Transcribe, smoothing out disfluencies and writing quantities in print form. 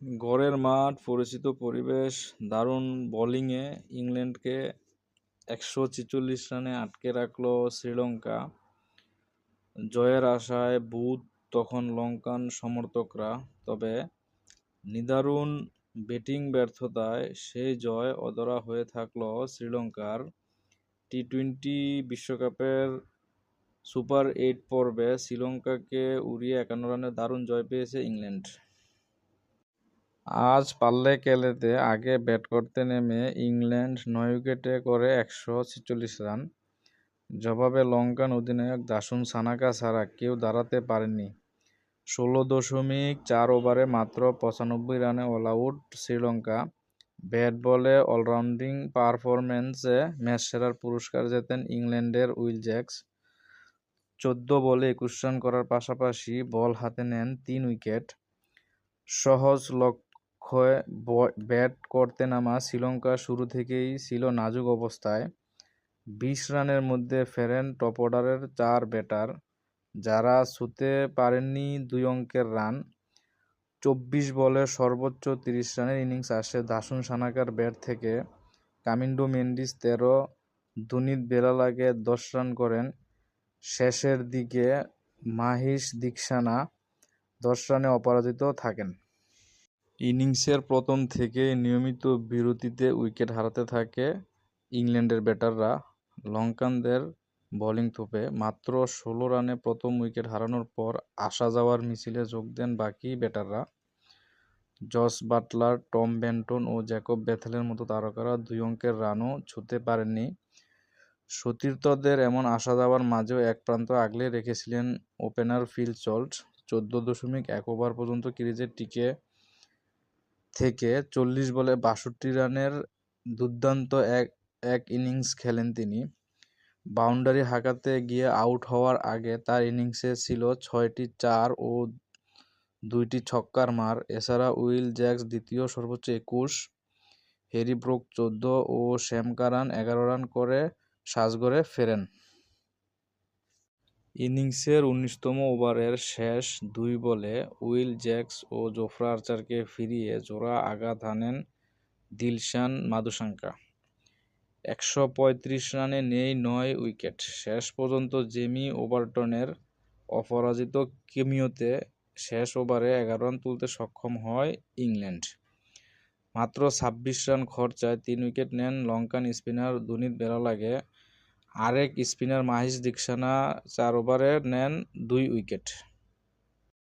ঘরের মাঠ, পরিচিত পরিবেশ, দারুণ বোলিংয়ে ইংল্যান্ডকে ১৪৬ রানে আটকে রাখল শ্রীলঙ্কা। জয়ের আশায় বুঁদ তখন লঙ্কান সমর্থকরা, তবে নিদারুণ ব্যাটিং ব্যর্থতায় সেই জয় অধরা হয়ে থাকল শ্রীলঙ্কার। টি-২০ বিশ্বকাপের সুপার ৮ পর্বে শ্রীলঙ্কাকে উড়িয়ে ৫১ রানে দারুণ জয় পেয়েছে ইংল্যান্ড। আজ পাল্লে-কেলেতে আগে ব্যাট করতে নেমে ইংল্যান্ড ৯ উইকেটে করে ১৪৬ রান। জবাবে লঙ্কান অধিনায়ক দাসুন সানাকা ছাড়া কেউ দাঁড়াতে পারেননি। ১৬.৪ ওভারে মাত্র ৯৫ রানে অল আউট শ্রীলঙ্কা। ব্যাট বলে অলরাউন্ডিং পারফরম্যান্সে ম্যাচসেরার পুরস্কার জেতেন ইংল্যান্ডের উইল জ্যাকস। ১৪ বলে ২১ রান করার পাশাপাশি বল হাতে নেন ৩ উইকেট। সহজ লক্ষ্যে ব্যাট করতে নামা শ্রীলঙ্কা শুরু থেকেই ছিল নাজুক অবস্থায়। ২০ রানের মধ্যে ফেরেন টপ অর্ডারের ৪ ব্যাটার, যারা ছুঁতে পারেননি ২ অঙ্কের রান। ২৪ বলে সর্বোচ্চ ৩০ রানের ইনিংস আসে দাসুন সানাকার ব্যাট থেকে। কামিন্ডো মেন্ডিস ১৩, দুনিত বেলালাগে ১০ রান করেন। শেষের দিকে মাহিস দীক্ষানা ১০ রানে অপরাজিত থাকেন। ইনিংসের প্রথম থেকেই নিয়মিত বিরতিতে উইকেট হারাতে থাকে ইংল্যান্ডের ব্যাটাররা। লঙ্কানদের বোলিং তোপে মাত্র ১৬ রানে প্রথম উইকেট হারানোর পর আসা যাওয়ার মিছিলে যোগ দেন বাকি ব্যাটাররা। জস বাটলার, টম বেন্টন ও জ্যাকব বেথেলের মতো তারকারা ২ অঙ্কের রানও ছুঁতে পারেননি। সতীর্থদের এমন আসা যাওয়ার মাঝেও এক প্রান্ত আগলে রেখেছিলেন ওপেনার ফিল সল্ট। ১৪.১ ওভার পর্যন্ত ক্রিজে টিকে থেকে ৪০ বলে ৬২ রানের দুর্দান্ত এক ইনিংস খেলেন তিনি। বাউন্ডারি হাঁকাতে গিয়ে আউট হওয়ার আগে তার ইনিংসে ছিল ৬টি ৪ ও ২টি ছক্কার মার। এছাড়া উইল জ্যাকস দ্বিতীয় সর্বোচ্চ ২১, হ্যারি ব্রুক ১৪ ও স্যাম কারান ১১ রান করে সাজঘরে ফেরেন। ইনিংসের ১৯তম ওভারের শেষ ২ বলে উইল জ্যাকস ও জোফ্রা আর্চারকে ফিরিয়ে জোড়া আঘাত হানেন দিলশান মাদুসাঙ্কা। ১৩৫ রানে নেয় ৯ উইকেট। শেষ পর্যন্ত জেমি ওভারটনের অপরাজিত কেমিওতে শেষ ওভারে ১১ রান তুলতে সক্ষম হয় ইংল্যান্ড। মাত্র ২৬ রান খরচায় ৩ উইকেট নেন লঙ্কান স্পিনার দুনিত বেলালাগে। আরেক স্পিনার মাহিস দীক্ষানা ৪ ওভারে নেন ২ উইকেট।